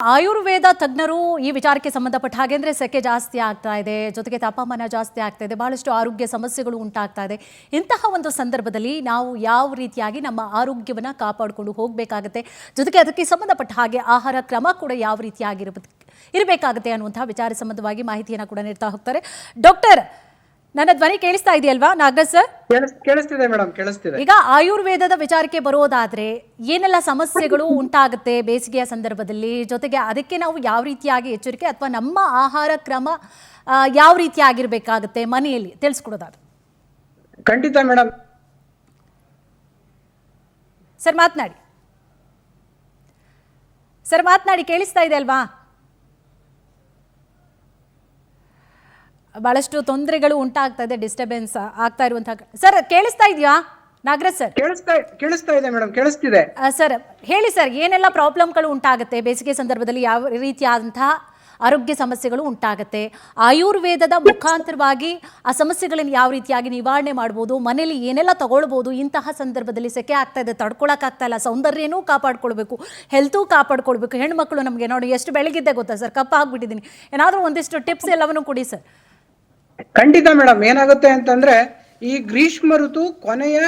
ಆಯುರ್ವೇದ ತಜ್ಞರು ಈ ವಿಚಾರಕ್ಕೆ ಸಂಬಂಧಪಟ್ಟ ಹಾಗೆ ಅಂದರೆ ಸೆಕೆ ಜಾಸ್ತಿ ಆಗ್ತಾ ಇದೆ, ಜೊತೆಗೆ ತಾಪಮಾನ ಜಾಸ್ತಿ ಆಗ್ತಾ ಇದೆ, ಬಹಳಷ್ಟು ಆರೋಗ್ಯ ಸಮಸ್ಯೆಗಳು ಉಂಟಾಗ್ತಾ ಇದೆ. ಇಂತಹ ಒಂದು ಸಂದರ್ಭದಲ್ಲಿ ನಾವು ಯಾವ ರೀತಿಯಾಗಿ ನಮ್ಮ ಆರೋಗ್ಯವನ್ನು ಕಾಪಾಡಿಕೊಂಡು ಹೋಗಬೇಕಾಗುತ್ತೆ, ಜೊತೆಗೆ ಅದಕ್ಕೆ ಸಂಬಂಧಪಟ್ಟ ಹಾಗೆ ಆಹಾರ ಕ್ರಮ ಕೂಡ ಯಾವ ಇರಬೇಕಾಗುತ್ತೆ ಅನ್ನುವಂತಹ ವಿಚಾರ ಸಂಬಂಧವಾಗಿ ಮಾಹಿತಿಯನ್ನು ಕೂಡ ನೀಡ್ತಾ ಹೋಗ್ತಾರೆ. ಡಾಕ್ಟರ್, ನನ್ನ ಧ್ವನಿ ಕೇಳಿಸ್ತಾ ಇದೆಯಲ್ವಾ ನಾಗರಾಜ್ ಸರ್? ಕೇಳಿಸ್ತಿದೆ ಮೇಡಮ್, ಕೇಳಿಸ್ತಿದೆ. ಈಗ ಆಯುರ್ವೇದದ ವಿಚಾರಕ್ಕೆ ಬರೋದಾದ್ರೆ ಏನೆಲ್ಲ ಸಮಸ್ಯೆಗಳು ಉಂಟಾಗುತ್ತೆ ಬೇಸಿಗೆಯ ಸಂದರ್ಭದಲ್ಲಿ, ಜೊತೆಗೆ ಅದಕ್ಕೆ ನಾವು ಯಾವ ರೀತಿಯಾಗಿ ಎಚ್ಚರಿಕೆ ಅಥವಾ ನಮ್ಮ ಆಹಾರ ಕ್ರಮ ಯಾವ ರೀತಿಯಾಗಿರ್ಬೇಕಾಗುತ್ತೆ ಮನೆಯಲ್ಲಿ ತಿಳಿಸ್ಕೊಡೋದಾದ್ರೆ? ಖಂಡಿತ ಮೇಡಮ್. ಸರ್ ಮಾತನಾಡಿ ಕೇಳಿಸ್ತಾ ಇದೆ ಅಲ್ವಾ? ಬಹಳಷ್ಟು ತೊಂದರೆಗಳು ಉಂಟಾಗ್ತಾ ಇದೆ, ಡಿಸ್ಟರ್ಬೆನ್ಸ್ ಆಗ್ತಾ ಇರುವಂತಹ. ಸರ್ ಕೇಳಿಸ್ತಾ ಇದೆಯಾ ನಾಗರಾಜ್ ಸರ್? ಕೇಳಿಸ್ತಾ ಇದೆ ಮೇಡಮ್, ಕೇಳಿಸ್ತಿದೆ. ಸರ್ ಹೇಳಿ ಸರ್, ಏನೆಲ್ಲ ಪ್ರಾಬ್ಲಮ್ಗಳು ಉಂಟಾಗುತ್ತೆ ಬೇಸಿಗೆ ಸಂದರ್ಭದಲ್ಲಿ, ಯಾವ ರೀತಿಯಾದಂತಹ ಆರೋಗ್ಯ ಸಮಸ್ಯೆಗಳು ಉಂಟಾಗುತ್ತೆ, ಆಯುರ್ವೇದದ ಮುಖಾಂತರವಾಗಿ ಆ ಸಮಸ್ಯೆಗಳನ್ನು ಯಾವ ರೀತಿಯಾಗಿ ನಿವಾರಣೆ ಮಾಡ್ಬೋದು, ಮನೇಲಿ ಏನೆಲ್ಲ ತಗೊಳ್ಬೋದು, ಇಂತಹ ಸಂದರ್ಭದಲ್ಲಿ ಸೆಕೆ ಆಗ್ತಾ ಇದೆ, ತಡ್ಕೊಳಕ್ಕಾಗ್ತಾ ಇಲ್ಲ, ಸೌಂದರ್ಯನೂ ಕಾಪಾಡ್ಕೊಳ್ಬೇಕು, ಹೆಲ್ತೂ ಕಾಪಾಡ್ಕೊಳ್ಬೇಕು. ಹೆಣ್ಮಕ್ಳು ನಮಗೆ ನೋಡಿ ಎಷ್ಟು ಬೆಳಗಿದ್ದೆ ಗೊತ್ತಾ ಸರ್, ಕಪ್ಪಾಗ್ಬಿಟ್ಟಿದ್ದೀನಿ, ಏನಾದರೂ ಒಂದಿಷ್ಟು ಟಿಪ್ಸ್ ಎಲ್ಲವನ್ನೂ ಕೊಡಿ ಸರ್. ಖಂಡಿತ ಮೇಡಮ್. ಏನಾಗುತ್ತೆ ಅಂತಂದ್ರೆ, ಈ ಗ್ರೀಷ್ಮ ಋತು ಕೊನೆಯ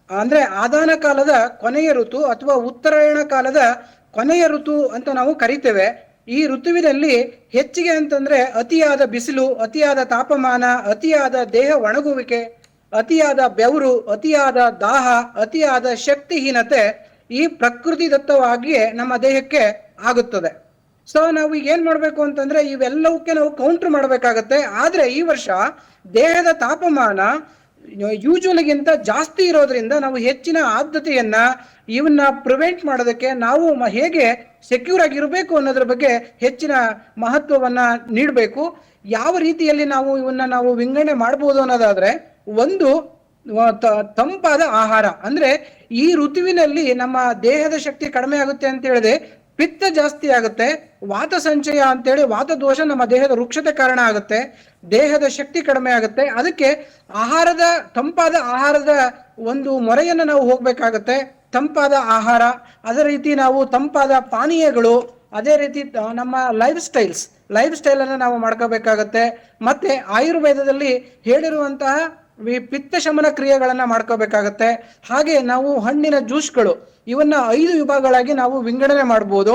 ಅಂದ್ರೆ ಆದಾನ ಕಾಲದ ಕೊನೆಯ ಋತು ಅಥವಾ ಉತ್ತರಾಯಣ ಕಾಲದ ಕೊನೆಯ ಋತು ಅಂತ ನಾವು ಕರಿತೇವೆ. ಈ ಋತುವಿನಲ್ಲಿ ಹೆಚ್ಚಿಗೆ ಅಂತಂದ್ರೆ ಅತಿಯಾದ ಬಿಸಿಲು, ಅತಿಯಾದ ತಾಪಮಾನ, ಅತಿಯಾದ ದೇಹ ಒಣಗುವಿಕೆ, ಅತಿಯಾದ ಬೆವರು, ಅತಿಯಾದ ದಾಹ, ಅತಿಯಾದ ಶಕ್ತಿಹೀನತೆ ಈ ಪ್ರಕೃತಿ ದತ್ತವಾಗಿಯೇ ನಮ್ಮ ದೇಹಕ್ಕೆ ಆಗುತ್ತದೆ. ಸೊ ನಾವು ಈಗ ಏನ್ ಮಾಡ್ಬೇಕು ಅಂತಂದ್ರೆ, ಇವೆಲ್ಲವಕ್ಕೆ ನಾವು ಕೌಂಟರ್ ಮಾಡ್ಬೇಕಾಗತ್ತೆ. ಆದ್ರೆ ಈ ವರ್ಷ ದೇಹದ ತಾಪಮಾನ ಯೂಶುವಲ್ಗಿಂತ ಜಾಸ್ತಿ ಇರೋದ್ರಿಂದ ನಾವು ಹೆಚ್ಚಿನ ಆದ್ಯತೆಯನ್ನ ಇವನ್ನ ಪ್ರಿವೆಂಟ್ ಮಾಡೋದಕ್ಕೆ, ನಾವು ಹೇಗೆ ಸೆಕ್ಯೂರ್ ಆಗಿರ್ಬೇಕು ಅನ್ನೋದ್ರ ಬಗ್ಗೆ ಹೆಚ್ಚಿನ ಮಹತ್ವವನ್ನ ನೀಡಬೇಕು. ಯಾವ ರೀತಿಯಲ್ಲಿ ನಾವು ಇವನ್ನ ವಿಂಗಡಣೆ ಮಾಡ್ಬೋದು ಅನ್ನೋದಾದ್ರೆ, ಒಂದು ತಂಪಾದ ಆಹಾರ. ಅಂದ್ರೆ ಈ ಋತುವಿನಲ್ಲಿ ನಮ್ಮ ದೇಹದ ಶಕ್ತಿ ಕಡಿಮೆ ಆಗುತ್ತೆ ಅಂತ ಹೇಳಿದೆ, ಪಿತ್ತ ಜಾಸ್ತಿ ಆಗುತ್ತೆ, ವಾತ ಸಂಚಯ ಅಂತೇಳಿ ವಾತ ದೋಷ ನಮ್ಮ ದೇಹದ ವೃಕ್ಷತೆ ಕಾರಣ ಆಗುತ್ತೆ, ದೇಹದ ಶಕ್ತಿ ಕಡಿಮೆ ಆಗುತ್ತೆ. ಅದಕ್ಕೆ ತಂಪಾದ ಆಹಾರದ ಒಂದು ಮೊರೆಯನ್ನು ನಾವು ಹೋಗ್ಬೇಕಾಗತ್ತೆ. ತಂಪಾದ ಆಹಾರ, ಅದೇ ರೀತಿ ನಾವು ತಂಪಾದ ಪಾನೀಯಗಳು, ಅದೇ ರೀತಿ ನಮ್ಮ ಲೈಫ್ ಸ್ಟೈಲ್ ಅನ್ನು ನಾವು ಮಾಡ್ಕೋಬೇಕಾಗತ್ತೆ. ಮತ್ತೆ ಆಯುರ್ವೇದದಲ್ಲಿ ಹೇಳಿರುವಂತಹ ಪಿತ್ತ ಶಮನ ಕ್ರಿಯೆಗಳನ್ನ ಮಾಡ್ಕೋಬೇಕಾಗತ್ತೆ. ಹಾಗೆ ನಾವು ಹಣ್ಣಿನ ಜ್ಯೂಸ್ಗಳು, ಇವನ್ನ 5 ವಿಭಾಗಗಳಾಗಿ ನಾವು ವಿಂಗಡಣೆ ಮಾಡ್ಬೋದು.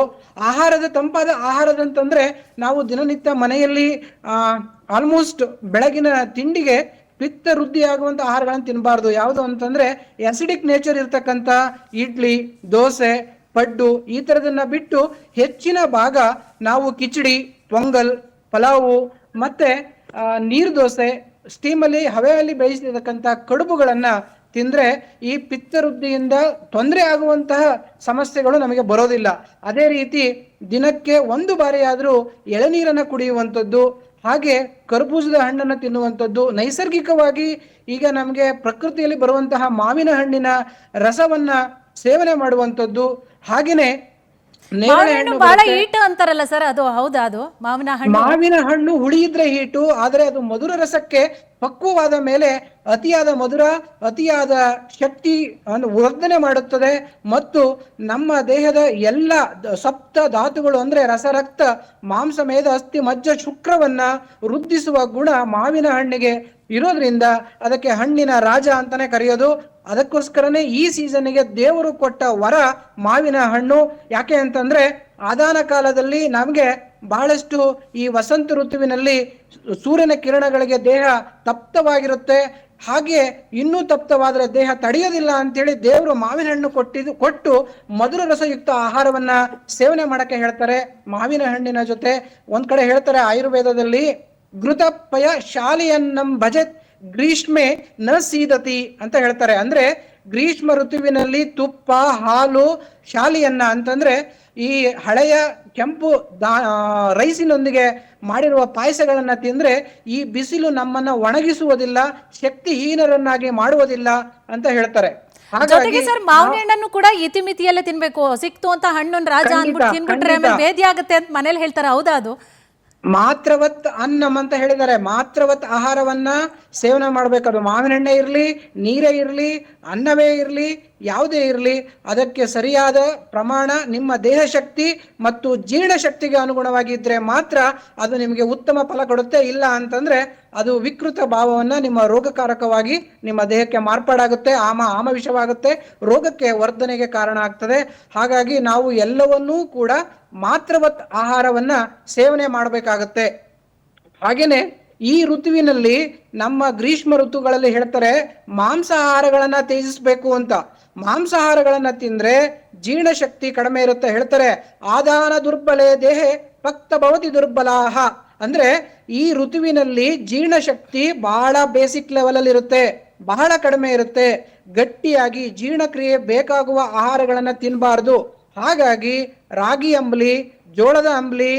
ತಂಪಾದ ಆಹಾರದಂತಂದ್ರೆ, ನಾವು ದಿನನಿತ್ಯ ಮನೆಯಲ್ಲಿ ಆಲ್ಮೋಸ್ಟ್ ಬೆಳಗಿನ ತಿಂಡಿಗೆ ಪಿತ್ತ ವೃದ್ಧಿ ಆಗುವಂತ ಆಹಾರಗಳನ್ನು ತಿನ್ನಬಾರ್ದು. ಯಾವುದು ಅಂತಂದ್ರೆ ಆಸಿಡಿಕ್ ನೇಚರ್ ಇರ್ತಕ್ಕಂಥ ಇಡ್ಲಿ, ದೋಸೆ, ಪಡ್ಡು ಈ ತರದನ್ನ ಬಿಟ್ಟು ಹೆಚ್ಚಿನ ಭಾಗ ನಾವು ಕಿಚಡಿ, ಪೊಂಗಲ್, ಪಲಾವು, ಮತ್ತೆ ನೀರು ದೋಸೆ, ಸ್ಟೀಮಲ್ಲಿ ಹವೆಯಲ್ಲಿ ಬೇಯಿಸಿರ್ತಕ್ಕಂಥ ಕಡುಬುಗಳನ್ನ ತಿಂದ್ರೆ ಈ ಪಿತ್ತವೃದ್ಧಿಯಿಂದ ತೊಂದರೆ ಆಗುವಂತಹ ಸಮಸ್ಯೆಗಳು ನಮಗೆ ಬರೋದಿಲ್ಲ. ಅದೇ ರೀತಿ ದಿನಕ್ಕೆ 1 ಬಾರಿ ಆದ್ರೂ ಎಳನೀರನ್ನ ಕುಡಿಯುವಂಥದ್ದು, ಹಾಗೆ ಕರ್ಬೂಜದ ಹಣ್ಣನ್ನು ತಿನ್ನುವಂಥದ್ದು, ನೈಸರ್ಗಿಕವಾಗಿ ಈಗ ನಮಗೆ ಪ್ರಕೃತಿಯಲ್ಲಿ ಬರುವಂತಹ ಮಾವಿನ ಹಣ್ಣಿನ ರಸವನ್ನ ಸೇವನೆ ಮಾಡುವಂಥದ್ದು. ಹಾಗೇನೆ ಬಹಳ ಹೀಟ್ ಅಂತಾರಲ್ಲ ಸರ್, ಅದು ಹೌದಾ? ಅದು ಮಾವಿನ ಹಣ್ಣು ಹುಳಿ ಇದ್ರೆ ಹೀಟು, ಆದ್ರೆ ಅದು ಮಧುರ ರಸಕ್ಕೆ ಪಕ್ವವಾದ ಮೇಲೆ ಅತಿಯಾದ ಮಧುರ, ಅತಿಯಾದ ಶಕ್ತಿ ವರ್ಧನೆ ಮಾಡುತ್ತದೆ. ಮತ್ತು ನಮ್ಮ ದೇಹದ ಎಲ್ಲ ಸಪ್ತ ಧಾತುಗಳು ಅಂದ್ರೆ ರಸ, ರಕ್ತ, ಮಾಂಸ, ಮೇಧ, ಅಸ್ಥಿ, ಮಜ್ಜ, ಶುಕ್ರವನ್ನ ವೃದ್ಧಿಸುವ ಗುಣ ಮಾವಿನ ಹಣ್ಣಿಗೆ ಇರೋದ್ರಿಂದ ಅದಕ್ಕೆ ಹಣ್ಣಿನ ರಾಜ ಅಂತಾನೆ ಕರೆಯೋದು. ಅದಕ್ಕೋಸ್ಕರನೇ ಈ ಸೀಸನ್ಗೆ ದೇವರು ಕೊಟ್ಟ ವರ ಮಾವಿನ ಹಣ್ಣು. ಯಾಕೆ ಅಂತಂದ್ರೆ, ಆದಾನ ಕಾಲದಲ್ಲಿ ನಮ್ಗೆ ಬಹಳಷ್ಟು ಈ ವಸಂತ ಋತುವಿನಲ್ಲಿ ಸೂರ್ಯನ ಕಿರಣಗಳಿಗೆ ದೇಹ ತಪ್ತವಾಗಿರುತ್ತೆ. ಹಾಗೆ ಇನ್ನೂ ತಪ್ತವಾದ್ರೆ ದೇಹ ತಡೆಯೋದಿಲ್ಲ ಅಂತೇಳಿ ದೇವರು ಮಾವಿನ ಹಣ್ಣು ಕೊಟ್ಟು ಮಧುರ ರಸಯುಕ್ತ ಆಹಾರವನ್ನ ಸೇವನೆ ಮಾಡಕ್ಕೆ ಹೇಳ್ತಾರೆ. ಮಾವಿನ ಹಣ್ಣಿನ ಜೊತೆ ಒಂದ್ ಕಡೆ ಹೇಳ್ತಾರೆ ಆಯುರ್ವೇದದಲ್ಲಿ, ಘೃತಪಯ ಶಾಲಿಯನ್ನಂ ಭಜತ್ ಗ್ರೀಷ್ಮೆ ನ ಸೀದತಿ ಅಂತ ಹೇಳ್ತಾರೆ. ಅಂದ್ರೆ ಗ್ರೀಷ್ಮ ಋತುವಿನಲ್ಲಿ ತುಪ್ಪ, ಹಾಲು, ಶಾಲಿಯನ್ನ ಅಂತಂದ್ರೆ ಈ ಹಳೆಯ ಕೆಂಪು ರೈಸಿನೊಂದಿಗೆ ಮಾಡಿರುವ ಪಾಯಸಗಳನ್ನ ತಿಂದ್ರೆ ಈ ಬಿಸಿಲು ನಮ್ಮನ್ನ ಒಣಗಿಸುವುದಿಲ್ಲ, ಶಕ್ತಿಹೀನರನ್ನಾಗಿ ಮಾಡುವುದಿಲ್ಲ ಅಂತ ಹೇಳ್ತಾರೆ. ಹಾಗಾಗಿ ಸರ್, ಮಾವಿನ ಹಣ್ಣನ್ನು ಕೂಡ ಇತಿಮಿತಿಯಲ್ಲೇ ತಿನ್ಬೇಕು. ಸಿಕ್ತು ಅಂತ ಹಣ್ಣನ್ನು ರಾಜ ಅಂದ್ಬಿಟ್ಟು ತಿನ್ಬಿಟ್ರೆ ಭೇದಿ ಆಗುತ್ತೆ ಅಂತ ಮನೇಲಿ ಹೇಳ್ತಾರೆ. ಹೌದಾ? ಅದು ಮಾತ್ರವತ್ ಅನ್ನಂ ಅಂತ ಹೇಳಿದ್ದಾರೆ. ಮಾತ್ರವತ್ ಆಹಾರವನ್ನ ಸೇವನೆ ಮಾಡಬೇಕು. ಅದು ಮಾವಿನ ಹಣ್ಣೆ ಇರಲಿ, ನೀರೇ ಇರಲಿ, ಅನ್ನವೇ ಇರಲಿ, ಯಾವುದೇ ಇರಲಿ, ಅದಕ್ಕೆ ಸರಿಯಾದ ಪ್ರಮಾಣ ನಿಮ್ಮ ದೇಹ ಶಕ್ತಿ ಮತ್ತು ಜೀರ್ಣ ಶಕ್ತಿಗೆ ಅನುಗುಣವಾಗಿದ್ದರೆ ಮಾತ್ರ ಅದು ನಿಮಗೆ ಉತ್ತಮ ಫಲ ಕೊಡುತ್ತೆ. ಇಲ್ಲ ಅಂತಂದ್ರೆ ಅದು ವಿಕೃತ ಭಾವವನ್ನು ನಿಮ್ಮ ರೋಗಕಾರಕವಾಗಿ ನಿಮ್ಮ ದೇಹಕ್ಕೆ ಮಾರ್ಪಾಡಾಗುತ್ತೆ, ಆಮವಿಷವಾಗುತ್ತೆ, ರೋಗಕ್ಕೆ ವರ್ಧನೆಗೆ ಕಾರಣ ಆಗ್ತದೆ. ಹಾಗಾಗಿ ನಾವು ಎಲ್ಲವನ್ನೂ ಕೂಡ ಮಾತ್ರವತ್ ಆಹಾರವನ್ನ ಸೇವನೆ ಮಾಡಬೇಕಾಗತ್ತೆ. ಹಾಗೇನೆ ಈ ಋತುವಿನಲ್ಲಿ ನಮ್ಮ ಗ್ರೀಷ್ಮ ಋತುಗಳಲ್ಲಿ ಹೇಳ್ತಾರೆ ಮಾಂಸಾಹಾರಗಳನ್ನ ತ್ಯಜಿಸಬೇಕು ಅಂತ. ಮಾಂಸಾಹಾರಗಳನ್ನ ತಿಂದ್ರೆ ಜೀರ್ಣಶಕ್ತಿ ಕಡಿಮೆ ಇರುತ್ತೆ. ಹೇಳ್ತಾರೆ ಆದಾನ ದುರ್ಬಲೆ ದೇಹೆ ಭಕ್ತ ಭವತಿ ದುರ್ಬಲಾಹ. ಅಂದ್ರೆ ಈ ಋತುವಿನಲ್ಲಿ ಜೀರ್ಣಶಕ್ತಿ ಬಹಳ ಬೇಸಿಕ್ ಲೆವೆಲ್ ಅಲ್ಲಿ ಇರುತ್ತೆ, ಬಹಳ ಕಡಿಮೆ ಇರುತ್ತೆ. ಗಟ್ಟಿಯಾಗಿ ಜೀರ್ಣಕ್ರಿಯೆ ಬೇಕಾಗುವ ಆಹಾರಗಳನ್ನ ತಿನ್ನಬಾರ್ದು. ಹಾಗಾಗಿ ರಾಗಿ ಅಂಬ್ಲಿ, ಜೋಳದ ಅಂಬ್ಲಿ,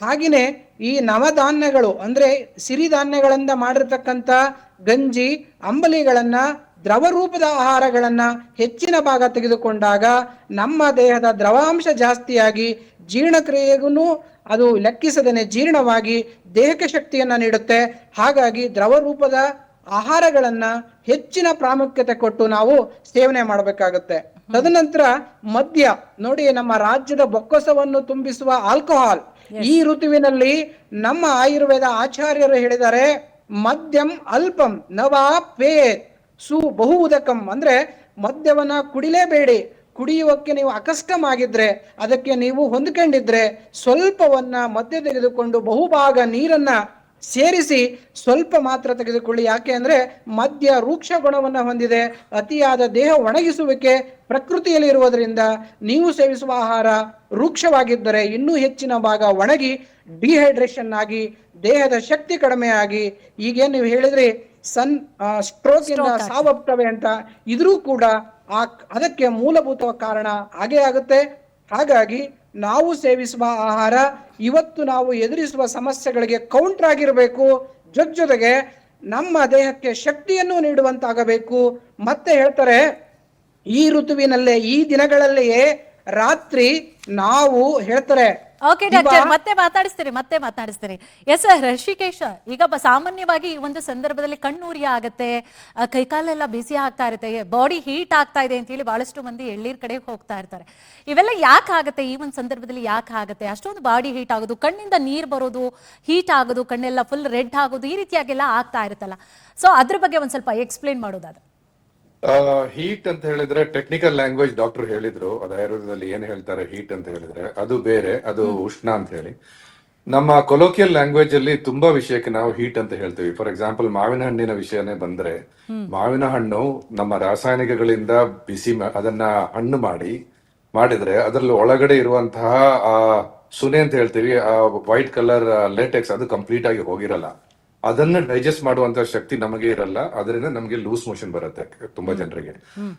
ಹಾಗೆಯೇ ಈ ನವಧಾನ್ಯಗಳು ಅಂದ್ರೆ ಸಿರಿಧಾನ್ಯಗಳಿಂದ ಮಾಡಿರ್ತಕ್ಕಂಥ ಗಂಜಿ, ಅಂಬಲಿಗಳನ್ನ, ದ್ರವ ರೂಪದ ಆಹಾರಗಳನ್ನ ಹೆಚ್ಚಿನ ಭಾಗ ತೆಗೆದುಕೊಂಡಾಗ ನಮ್ಮ ದೇಹದ ದ್ರವಾಂಶ ಜಾಸ್ತಿಯಾಗಿ ಜೀರ್ಣಕ್ರಿಯೆಗೂ ಅದು ಲೆಕ್ಕಿಸದೇನೆ ಜೀರ್ಣವಾಗಿ ದೇಹಕ್ಕೆ ಶಕ್ತಿಯನ್ನ ನೀಡುತ್ತೆ. ಹಾಗಾಗಿ ದ್ರವ ರೂಪದ ಆಹಾರಗಳನ್ನ ಹೆಚ್ಚಿನ ಪ್ರಾಮುಖ್ಯತೆ ಕೊಟ್ಟು ನಾವು ಸೇವನೆ ಮಾಡಬೇಕಾಗುತ್ತೆ. ತದನಂತರ ಮದ್ಯ ನೋಡಿ, ನಮ್ಮ ರಾಜ್ಯದ ಬೊಕ್ಕಸವನ್ನು ತುಂಬಿಸುವ ಆಲ್ಕೋಹಾಲ್ ಈ ಋತುವಿನಲ್ಲಿ ನಮ್ಮ ಆಯುರ್ವೇದ ಆಚಾರ್ಯರು ಹೇಳಿದ್ದಾರೆ ಮದ್ಯಂ ಅಲ್ಪಂ ನವಾ ಪೇತ್ ಸು ಬಹು ಉದಕಂ. ಅಂದ್ರೆ ಮದ್ಯವನ್ನ ಕುಡಿಲೇಬೇಡಿ. ಕುಡಿಯುವಕ್ಕೆ ನೀವು ಅಕಸ್ಟಮ್ ಆಗಿದ್ರೆ, ಅದಕ್ಕೆ ನೀವು ಹೊಂದ್ಕೊಂಡಿದ್ರೆ ಸ್ವಲ್ಪವನ್ನ ಮದ್ಯ ತೆಗೆದುಕೊಂಡು ಬಹುಭಾಗ ನೀರನ್ನ ಸೇರಿಸಿ ಸ್ವಲ್ಪ ಮಾತ್ರ ತೆಗೆದುಕೊಳ್ಳಿ. ಯಾಕೆ ಅಂದ್ರೆ ಮದ್ಯ ರೂಕ್ಷ ಗುಣವನ್ನ ಹೊಂದಿದೆ. ಅತಿಯಾದ ದೇಹ ಒಣಗಿಸುವಿಕೆ ಪ್ರಕೃತಿಯಲ್ಲಿ ಇರುವುದರಿಂದ ನೀವು ಸೇವಿಸುವ ಆಹಾರ ರೂಕ್ಷವಾಗಿದ್ದರೆ ಇನ್ನೂ ಹೆಚ್ಚಿನ ಭಾಗ ಒಣಗಿ ಡಿಹೈಡ್ರೇಷನ್ ಆಗಿ ದೇಹದ ಶಕ್ತಿ ಕಡಿಮೆ ಆಗಿ, ಈಗೇನು ನೀವು ಹೇಳಿದ್ರಿ ಸ್ಟ್ರೋಕ್ ಇಂದ ಸಾವಪ್ತವೆ ಅಂತ, ಇದ್ರೂ ಕೂಡ ಅದಕ್ಕೆ ಮೂಲಭೂತ ಕಾರಣ ಹಾಗೇ ಆಗುತ್ತೆ. ಹಾಗಾಗಿ ನಾವು ಸೇವಿಸುವ ಆಹಾರ ಇವತ್ತು ನಾವು ಎದುರಿಸುವ ಸಮಸ್ಯೆಗಳಿಗೆ ಕೌಂಟರ್ ಆಗಿರಬೇಕು, ಜೊತೆಗೆ ನಮ್ಮ ದೇಹಕ್ಕೆ ಶಕ್ತಿಯನ್ನು ನೀಡುವಂತಾಗಬೇಕು. ಮತ್ತೆ ಹೇಳ್ತಾರೆ ಈ ಋತುವಿನಲ್ಲೇ ಈ ದಿನಗಳಲ್ಲಿಯೇ ರಾತ್ರಿ ನಾವು ಹೇಳ್ತಾರೆ ಓಕೆ ಡಾಕ್ಟರ್, ಮತ್ತೆ ಮಾತಾಡಿಸ್ತೀರಿ. ಎಸ್ ಋಷಿಕೇಶ, ಈಗ ಸಾಮಾನ್ಯವಾಗಿ ಈ ಒಂದು ಸಂದರ್ಭದಲ್ಲಿ ಕಣ್ಣೂರಿ ಆಗತ್ತೆ, ಕೈಕಾಲೆಲ್ಲ ಬಿಸಿ ಆಗ್ತಾ ಇರುತ್ತೆ, ಬಾಡಿ ಹೀಟ್ ಆಗ್ತಾ ಇದೆ ಅಂತ ಹೇಳಿ ಬಹಳಷ್ಟು ಮಂದಿ ಎಳ್ಳೀರ್ ಕಡೆ ಹೋಗ್ತಾ ಇರ್ತಾರೆ. ಇವೆಲ್ಲ ಯಾಕೆ ಆಗುತ್ತೆ? ಈ ಒಂದು ಸಂದರ್ಭದಲ್ಲಿ ಯಾಕೆ ಆಗುತ್ತೆ ಅಷ್ಟೊಂದು ಬಾಡಿ ಹೀಟ್ ಆಗೋದು, ಕಣ್ಣಿಂದ ನೀರು ಬರೋದು, ಹೀಟ್ ಆಗೋದು, ಕಣ್ಣೆಲ್ಲ ಫುಲ್ ರೆಡ್ ಆಗೋದು, ಈ ರೀತಿಯಾಗೆಲ್ಲ ಆಗ್ತಾ ಇರುತ್ತಲ್ಲ. ಸೊ ಅದ್ರ ಬಗ್ಗೆ ಒಂದ್ ಸ್ವಲ್ಪ ಎಕ್ಸ್ಪ್ಲೇನ್ ಮಾಡೋದಾದ್ರೆ. ಹೀಟ್ ಅಂತ ಹೇಳಿದ್ರೆ ಟೆಕ್ನಿಕಲ್ ಲ್ಯಾಂಗ್ವೇಜ್ ಡಾಕ್ಟರ್ ಹೇಳಿದ್ರು, ಅದು ಆಯುರ್ವೇದದಲ್ಲಿ ಏನ್ ಹೇಳ್ತಾರೆ ಹೀಟ್ ಅಂತ ಹೇಳಿದ್ರೆ ಅದು ಬೇರೆ, ಅದು ಉಷ್ಣ ಅಂತ ಹೇಳಿ. ನಮ್ಮ ಕೊಲೋಕಿಯಲ್ ಲ್ಯಾಂಗ್ವೇಜ್ ಅಲ್ಲಿ ತುಂಬಾ ವಿಷಯಕ್ಕೆ ನಾವು ಹೀಟ್ ಅಂತ ಹೇಳ್ತೀವಿ. ಫಾರ್ ಎಕ್ಸಾಂಪಲ್ ಮಾವಿನ ಹಣ್ಣಿನ ವಿಷಯನೇ ಬಂದ್ರೆ, ಮಾವಿನ ಹಣ್ಣು ನಮ್ಮ ರಾಸಾಯನಿಕಗಳಿಂದ ಅದನ್ನ ಹಣ್ಣು ಮಾಡಿದ್ರೆ ಅದರಲ್ಲಿ ಒಳಗಡೆ ಇರುವಂತಹ ಸುನೆ ಅಂತ ಹೇಳ್ತೀವಿ, ವೈಟ್ ಕಲರ್ ಲೇಟೆಕ್ಸ್, ಅದು ಕಂಪ್ಲೀಟ್ ಆಗಿ ಹೋಗಿರಲ್ಲ. ಅದನ್ನ ಡೈಜೆಸ್ಟ್ ಮಾಡುವಂತ ಶಕ್ತಿ ನಮಗೆ ಇರಲ್ಲ. ಅದರಿಂದ ನಮಗೆ ಲೂಸ್ ಮೋಷನ್ ಬರುತ್ತೆ ತುಂಬಾ ಜನರಿಗೆ.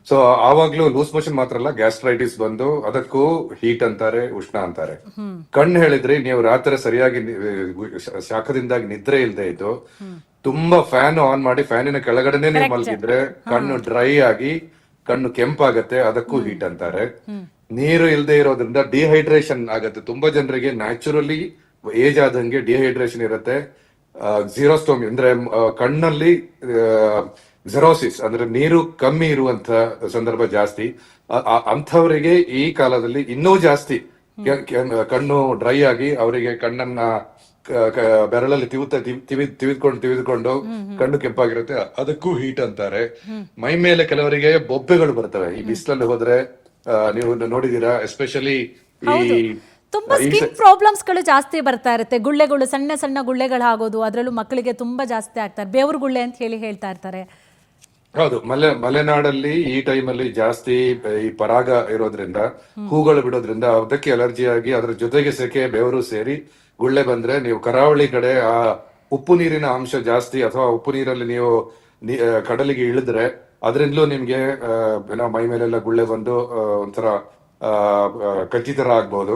ಸೊ ಆವಾಗ್ಲೂ ಲೂಸ್ ಮೋಷನ್ ಮಾತ್ರ ಅಲ್ಲ, ಗ್ಯಾಸ್ಟ್ರೈಟಿಸ್ ಬಂದು ಅದಕ್ಕೂ ಹೀಟ್ ಅಂತಾರೆ, ಉಷ್ಣ ಅಂತಾರೆ. ಕಣ್ಣು ಹೇಳಿದ್ರಿ, ನೀವು ರಾತ್ರಿ ಸರಿಯಾಗಿ ಶಾಖದಿಂದಾಗಿ ನಿದ್ರೆ ಇಲ್ಲದೆ ಇದ್ದು ತುಂಬಾ ಫ್ಯಾನ್ ಆನ್ ಮಾಡಿ ಫ್ಯಾನಿನ ಕೆಳಗಡೆನೆ ನೀವು ಮಲಗಿದ್ರೆ ಕಣ್ಣು ಡ್ರೈ ಆಗಿ ಕಣ್ಣು ಕೆಂಪಾಗತ್ತೆ, ಅದಕ್ಕೂ ಹೀಟ್ ಅಂತಾರೆ. ನೀರು ಇಲ್ಲದೆ ಇರೋದ್ರಿಂದ ಡಿಹೈಡ್ರೇಷನ್ ಆಗತ್ತೆ. ತುಂಬಾ ಜನರಿಗೆ ನ್ಯಾಚುರಲಿ ಏಜ್ ಆದಂಗೆ ಡಿಹೈಡ್ರೇಷನ್ ಇರುತ್ತೆ. ಝೀರೋಸ್ಟೋಮಿ ಅಂದ್ರೆ ಕಣ್ಣಲ್ಲಿ ಝೆರೋಸಿಸ್ ಅಂದ್ರೆ ನೀರು ಕಮ್ಮಿ ಇರುವಂತ ಸಂದರ್ಭ ಜಾಸ್ತಿ. ಅಂಥವರಿಗೆ ಈ ಕಾಲದಲ್ಲಿ ಇನ್ನೂ ಜಾಸ್ತಿ ಕಣ್ಣು ಡ್ರೈ ಆಗಿ ಅವರಿಗೆ ಕಣ್ಣನ್ನ ಬೆರಳಲ್ಲಿ ತಿವಿದ್ಕೊಂಡು ಕಣ್ಣು ಕೆಂಪಾಗಿರುತ್ತೆ, ಅದಕ್ಕೂ ಹೀಟ್ ಅಂತಾರೆ. ಮೈ ಮೇಲೆ ಕೆಲವರಿಗೆ ಬೊಬ್ಬೆಗಳು ಬರ್ತವೆ ಈ ಬಿಸಿಲಲ್ಲಿ ಹೋದ್ರೆ. ನೀವು ನೋಡಿದೀರಾ, ಎಸ್ಪೆಷಲಿ ಈ ತುಂಬಾ ಸ್ಕಿನ್ ಪ್ರಾಬ್ಲಮ್ಸ್ ಗಳು ಜಾಸ್ತಿ ಬರ್ತಾ ಇರುತ್ತೆ. ಗುಳ್ಳೆಗಳು, ಸಣ್ಣ ಸಣ್ಣ ಗುಳ್ಳೆಗಳು ಆಗೋದು, ಅದರಲ್ಲೂ ಮಕ್ಕಳಿಗೆ ತುಂಬಾ ಜಾಸ್ತಿ ಆಗ್ತಾರೆ. ಬೇವ್ರ ಗುಳ್ಳೆ ಅಂತ ಹೇಳ್ತಾ ಇರ್ತಾರೆ. ಹೌದು, ಮಲೆನಾಡಲ್ಲಿ ಈ ಟೈಮಲ್ಲಿ ಜಾಸ್ತಿ ಈ ಪರಾಗ ಇರೋದ್ರಿಂದ, ಹೂಗಳು ಬಿಡೋದ್ರಿಂದ ಅದಕ್ಕೆ ಅಲರ್ಜಿ ಆಗಿ ಅದ್ರ ಜೊತೆಗೆ ಸೆಕೆ, ಬೆವರು ಸೇರಿ ಗುಳ್ಳೆ ಬಂದ್ರೆ, ನೀವು ಕರಾವಳಿ ಕಡೆ ಆ ಉಪ್ಪು ನೀರಿನ ಅಂಶ ಜಾಸ್ತಿ ಅಥವಾ ಉಪ್ಪು ನೀರಲ್ಲಿ ನೀವು ಕಡಲಿಗೆ ಇಳಿದ್ರೆ ಅದರಿಂದಲೂ ನಿಮ್ಗೆ ಮೈ ಮೇಲೆಲ್ಲ ಗುಳ್ಳೆ ಬಂದು ಒಂಥರ ಕಚ್ಚಿ ತರ ಆಗ್ಬಹುದು.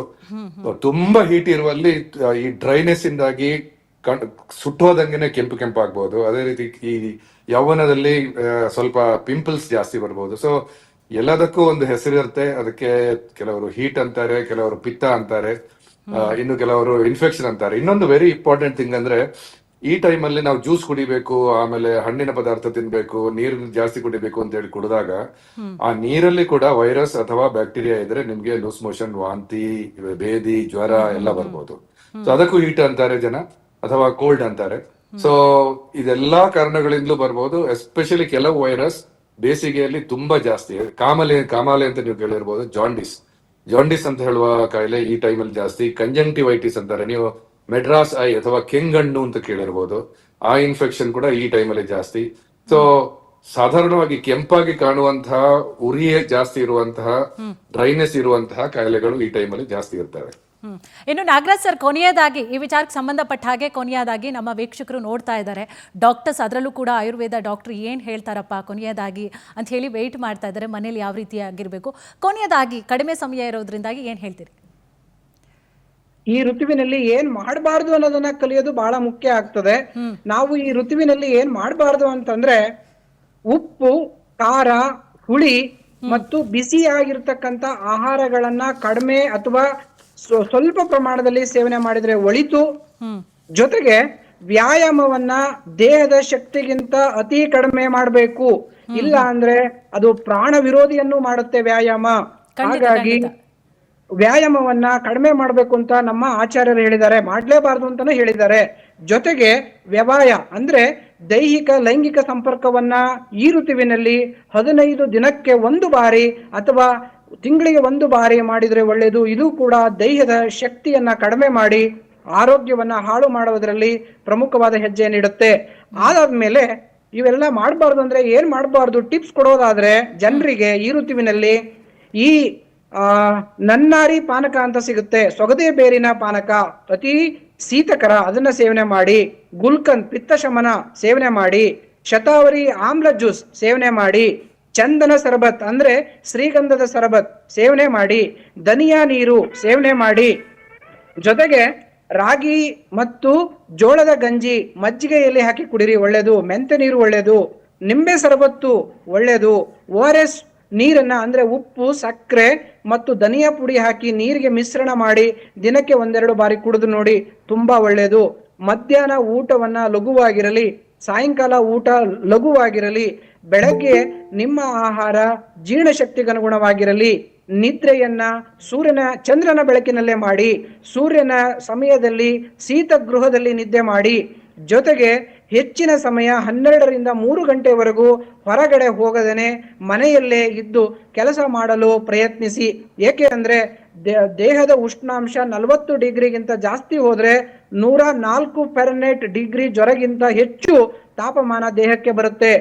ತುಂಬಾ ಹೀಟ್ ಇರುವಲ್ಲಿ ಈ ಡ್ರೈನೆಸ್ ಇಂದಾಗಿ ಸುಟ್ಟೋದಂಗೆನೆ ಕೆಂಪು ಆಗ್ಬಹುದು. ಅದೇ ರೀತಿ ಈ ಯೌವನದಲ್ಲಿ ಸ್ವಲ್ಪ ಪಿಂಪಲ್ಸ್ ಜಾಸ್ತಿ ಬರ್ಬೋದು. ಸೊ ಎಲ್ಲದಕ್ಕೂ ಒಂದು ಹೆಸರಿರುತ್ತೆ. ಅದಕ್ಕೆ ಕೆಲವರು ಹೀಟ್ ಅಂತಾರೆ, ಕೆಲವರು ಪಿತ್ತ ಅಂತಾರೆ, ಇನ್ನು ಕೆಲವರು ಇನ್ಫೆಕ್ಷನ್ ಅಂತಾರೆ. ಇನ್ನೊಂದು ವೆರಿ ಇಂಪಾರ್ಟೆಂಟ್ ಥಿಂಗ್ ಅಂದ್ರೆ, ಈ ಟೈಮಲ್ಲಿ ನಾವು ಜ್ಯೂಸ್ ಕುಡಿಬೇಕು, ಆಮೇಲೆ ಹಣ್ಣಿನ ಪದಾರ್ಥ ತಿನ್ಬೇಕು, ನೀರು ಜಾಸ್ತಿ ಕುಡಿಬೇಕು ಅಂತ ಹೇಳಿ ಕುಡಿದಾಗ ಆ ನೀರಲ್ಲಿ ಕೂಡ ವೈರಸ್ ಅಥವಾ ಬ್ಯಾಕ್ಟೀರಿಯಾ ಇದ್ರೆ ನಿಮ್ಗೆ ಲೂಸ್ ಮೋಷನ್, ವಾಂತಿ, ಬೇದಿ, ಜ್ವರ ಎಲ್ಲ ಬರ್ಬೋದು. ಸೊ ಅದಕ್ಕೂ ಹೀಟ್ ಅಂತಾರೆ ಜನ, ಅಥವಾ ಕೋಲ್ಡ್ ಅಂತಾರೆ. ಸೊ ಇದೆಲ್ಲಾ ಕಾರಣಗಳಿಂದಲೂ ಬರ್ಬೋದು. ಎಸ್ಪೆಷಲಿ ಕೆಲವು ವೈರಸ್ ಬೇಸಿಗೆಯಲ್ಲಿ ತುಂಬಾ ಜಾಸ್ತಿ. ಕಾಮಾಲೆ ಅಂತ ನೀವು ಕೇಳಿರ್ಬೋದು. ಜಾಂಡಿಸ್ ಅಂತ ಹೇಳುವ ಕಾಯಿಲೆ ಈ ಟೈಮಲ್ಲಿ ಜಾಸ್ತಿ. ಕಂಜಂಕ್ಟಿವೈಟಿಸ್ ಅಂತಾರೆ, ನೀವು ಮೆಡ್ರಾಸ್ ಐ ಅಥವಾ ಕೆಂಗಣ್ಣು ಅಂತ ಕೇಳಿರ್ಬೋದು. ಆ ಇನ್ಫೆಕ್ಷನ್ ಕೂಡ ಈ ಟೈಮಲ್ಲಿ ಜಾಸ್ತಿ. ಸೊ ಸಾಧಾರಣವಾಗಿ ಕೆಂಪಾಗಿ ಕಾಣುವಂತಹ, ಉರಿಯೇ ಜಾಸ್ತಿ ಇರುವಂತಹ, ಡ್ರೈನೆಸ್ ಇರುವಂತಹ ಕಾಯಿಲೆಗಳು ಈ ಟೈಮಲ್ಲಿ ಜಾಸ್ತಿ ಇರ್ತವೆ. ಇನ್ನು ನಾಗರಾಜ್ ಸರ್, ಕೊನೆಯದಾಗಿ ಈ ವಿಚಾರಕ್ಕೆ ಸಂಬಂಧಪಟ್ಟ ಹಾಗೆ ಕೊನೆಯದಾಗಿ ನಮ್ಮ ವೀಕ್ಷಕರು ನೋಡ್ತಾ ಇದ್ದಾರೆ, ಡಾಕ್ಟರ್ಸ್ ಅದರಲ್ಲೂ ಕೂಡ ಆಯುರ್ವೇದ ಡಾಕ್ಟರ್ ಏನು ಹೇಳ್ತಾರಪ್ಪ ಕೊನೆಯದಾಗಿ ಅಂತ ಹೇಳಿ ವೆಯ್ಟ್ ಮಾಡ್ತಾ ಇದ್ದಾರೆ, ಮನೇಲಿ ಯಾವ ರೀತಿಯಾಗಿರಬೇಕು. ಕೊನೆಯದಾಗಿ ಕಡಿಮೆ ಸಮಯ ಇರೋದ್ರಿಂದಾಗಿ ಏನು ಹೇಳ್ತೀರಿ? ಈ ಋತುವಿನಲ್ಲಿ ಏನ್ ಮಾಡಬಾರ್ದು ಅನ್ನೋದನ್ನ ಕಲಿಯೋದು ಬಹಳ ಮುಖ್ಯ ಆಗ್ತದೆ. ನಾವು ಈ ಋತುವಿನಲ್ಲಿ ಏನ್ ಮಾಡಬಾರ್ದು ಅಂತಂದ್ರೆ, ಉಪ್ಪು, ಖಾರ, ಹುಳಿ ಮತ್ತು ಬಿಸಿಯಾಗಿರ್ತಕ್ಕಂಥ ಆಹಾರಗಳನ್ನ ಕಡಿಮೆ ಅಥವಾ ಸ್ವಲ್ಪ ಪ್ರಮಾಣದಲ್ಲಿ ಸೇವನೆ ಮಾಡಿದ್ರೆ ಒಳಿತು. ಜೊತೆಗೆ ವ್ಯಾಯಾಮವನ್ನ ದೇಹದ ಶಕ್ತಿಗಿಂತ ಅತಿ ಕಡಿಮೆ ಮಾಡಬೇಕು. ಇಲ್ಲ ಅಂದ್ರೆ ಅದು ಪ್ರಾಣ ವಿರೋಧಿಯನ್ನು ಮಾಡುತ್ತೆ ವ್ಯಾಯಾಮ. ಹಾಗಾಗಿ ವ್ಯಾಯಾಮವನ್ನ ಕಡಿಮೆ ಮಾಡ್ಬೇಕು ಅಂತ ನಮ್ಮ ಆಚಾರ್ಯರು ಹೇಳಿದ್ದಾರೆ, ಮಾಡ್ಲೇಬಾರ್ದು ಅಂತಾನು ಹೇಳಿದ್ದಾರೆ. ಜೊತೆಗೆ ವ್ಯವಾಯ ಅಂದ್ರೆ ದೈಹಿಕ ಲೈಂಗಿಕ ಸಂಪರ್ಕವನ್ನ ಈ ಋತುವಿನಲ್ಲಿ 15 ದಿನಕ್ಕೆ 1 ಬಾರಿ ಅಥವಾ ತಿಂಗಳಿಗೆ 1 ಬಾರಿ ಮಾಡಿದ್ರೆ ಒಳ್ಳೆಯದು. ಇದು ಕೂಡ ದೇಹದ ಶಕ್ತಿಯನ್ನ ಕಡಿಮೆ ಮಾಡಿ ಆರೋಗ್ಯವನ್ನ ಹಾಳು ಮಾಡುವುದರಲ್ಲಿ ಪ್ರಮುಖವಾದ ಹೆಜ್ಜೆ ನೀಡುತ್ತೆ. ಆದಾದ್ಮೇಲೆ ಇವೆಲ್ಲ ಮಾಡಬಾರ್ದು ಅಂದ್ರೆ ಏನ್ ಮಾಡಬಾರ್ದು ಟಿಪ್ಸ್ ಕೊಡೋದಾದ್ರೆ, ಜನರಿಗೆ ಈ ಋತುವಿನಲ್ಲಿ ಈ ನನ್ನಾರಿ ಪಾನಕ ಅಂತ ಸಿಗುತ್ತೆ, ಸೊಗದೆ ಬೇರಿನ ಪಾನಕ, ಅತಿ ಶೀತಕರ, ಅದನ್ನ ಸೇವನೆ ಮಾಡಿ. ಗುಲ್ಕಂದ್ ಪಿತ್ತ ಶಮನ ಸೇವನೆ ಮಾಡಿ. ಶತಾವರಿ ಆಮ್ಲ ಜ್ಯೂಸ್ ಸೇವನೆ ಮಾಡಿ. ಚಂದನ ಸರಬತ್ ಅಂದ್ರೆ ಶ್ರೀಗಂಧದ ಸರಬತ್ ಸೇವನೆ ಮಾಡಿ. ಧನಿಯಾ ನೀರು ಸೇವನೆ ಮಾಡಿ. ಜೊತೆಗೆ ರಾಗಿ ಮತ್ತು ಜೋಳದ ಗಂಜಿ ಮಜ್ಜಿಗೆಯಲ್ಲಿ ಹಾಕಿ ಕುಡಿರಿ, ಒಳ್ಳೆಯದು. ಮೆಂತೆ ನೀರು ಒಳ್ಳೆಯದು. ನಿಂಬೆ ಸರಬತ್ತು ಒಳ್ಳೆಯದು. ORS ನೀರನ್ನ ಅಂದ್ರೆ ಉಪ್ಪು, ಸಕ್ಕರೆ ಮತ್ತು ಧನಿಯಾ ಪುಡಿ ಹಾಕಿ ನೀರಿಗೆ ಮಿಶ್ರಣ ಮಾಡಿ ದಿನಕ್ಕೆ 1-2 ಬಾರಿ ಕುಡಿದು ನೋಡಿ, ತುಂಬಾ ಒಳ್ಳೆಯದು. ಮಧ್ಯಾಹ್ನ ಊಟವನ್ನ ಲಘುವಾಗಿರಲಿ, ಸಾಯಂಕಾಲ ಊಟ ಲಘುವಾಗಿರಲಿ. ಬೆಳಗ್ಗೆ ನಿಮ್ಮ ಆಹಾರ ಜೀರ್ಣಶಕ್ತಿಗನುಗುಣವಾಗಿರಲಿ. ನಿದ್ರೆಯನ್ನ ಚಂದ್ರನ ಬೆಳಕಿನಲ್ಲೇ ಮಾಡಿ. ಸೂರ್ಯನ ಸಮಯದಲ್ಲಿ ಶೀತ ಗೃಹದಲ್ಲಿ ನಿದ್ದೆ ಮಾಡಿ. ಜೊತೆಗೆ ಹೆಚ್ಚಿನ ಸಮಯ 12ರಿಂದ 3 ಗಂಟೆವರೆಗೂ ಹೊರಗಡೆ ಹೋಗದೇನೆ ಮನೆಯಲ್ಲೇ ಇದ್ದು ಕೆಲಸ ಮಾಡಲು ಪ್ರಯತ್ನಿಸಿ. ಏಕೆ ಅಂದ್ರೆ ದೇಹದ ಉಷ್ಣಾಂಶ 40 ಡಿಗ್ರಿಗಿಂತ ಜಾಸ್ತಿ ಹೋದ್ರೆ 104 ಫೆರನೈಟ್ ಡಿಗ್ರಿ ಜ್ವರಗಿಂತ ಹೆಚ್ಚು ತಾಪಮಾನ ದೇಹಕ್ಕೆ ಬರುತ್ತೆ.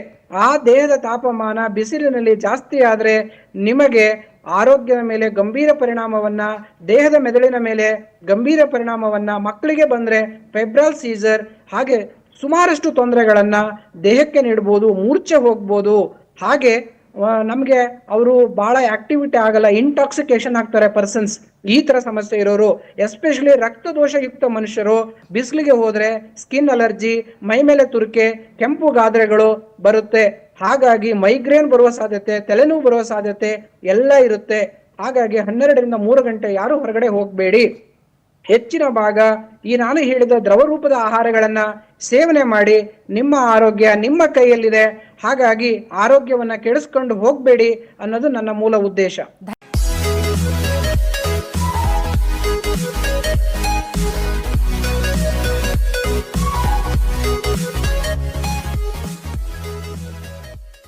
ಆ ದೇಹದ ತಾಪಮಾನ ಬಿಸಿಲಿನಲ್ಲಿ ಜಾಸ್ತಿ ಆದ್ರೆ ನಿಮಗೆ ಆರೋಗ್ಯದ ಮೇಲೆ ಗಂಭೀರ ಪರಿಣಾಮವನ್ನ, ದೇಹದ ಮೆದುಳಿನ ಮೇಲೆ ಗಂಭೀರ ಪರಿಣಾಮವನ್ನ, ಮಕ್ಕಳಿಗೆ ಬಂದ್ರೆ ಫೆಬ್ರಲ್ ಸೀಸರ್, ಹಾಗೆ ಸುಮಾರಷ್ಟು ತೊಂದರೆಗಳನ್ನ ದೇಹಕ್ಕೆ ನೀಡಬಹುದು. ಮೂರ್ಛೆ ಹೋಗ್ಬೋದು. ಹಾಗೆ ನಮ್ಗೆ ಅವರು ಬಹಳ ಆಕ್ಟಿವಿಟಿ ಆಗಲ್ಲ, ಇಂಟಾಕ್ಸಿಕೇಶನ್ ಆಗ್ತಾರೆ ಪರ್ಸನ್ಸ್. ಈ ತರ ಸಮಸ್ಯೆ ಇರೋರು, ಎಸ್ಪೆಷಲಿ ರಕ್ತದೋಷಯುಕ್ತ ಮನುಷ್ಯರು ಬಿಸಿಲಿಗೆ ಹೋದ್ರೆ ಸ್ಕಿನ್ ಅಲರ್ಜಿ, ಮೈ ಮೇಲೆ ತುರಿಕೆ, ಕೆಂಪು ಗಾದ್ರೆಗಳು ಬರುತ್ತೆ. ಹಾಗಾಗಿ ಮೈಗ್ರೇನ್ ಬರುವ ಸಾಧ್ಯತೆ, ತಲೆನೋವು ಬರುವ ಸಾಧ್ಯತೆ ಎಲ್ಲ ಇರುತ್ತೆ. ಹಾಗಾಗಿ 12ರಿಂದ 3 ಗಂಟೆ ಯಾರು ಹೊರಗಡೆ ಹೋಗಬೇಡಿ. ಹೆಚ್ಚಿನ ಭಾಗ ಈ ನಾನು ಹೇಳಿದ ದ್ರವ ರೂಪದ ಆಹಾರಗಳನ್ನ ಸೇವನೆ ಮಾಡಿ. ನಿಮ್ಮ ಆರೋಗ್ಯ ನಿಮ್ಮ ಕೈಯಲ್ಲಿದೆ. ಹಾಗಾಗಿ ಆರೋಗ್ಯವನ್ನ ಕೆಡಿಸ್ಕೊಂಡು ಹೋಗಬೇಡಿ ಅನ್ನೋದು ನನ್ನ ಮೂಲ ಉದ್ದೇಶ.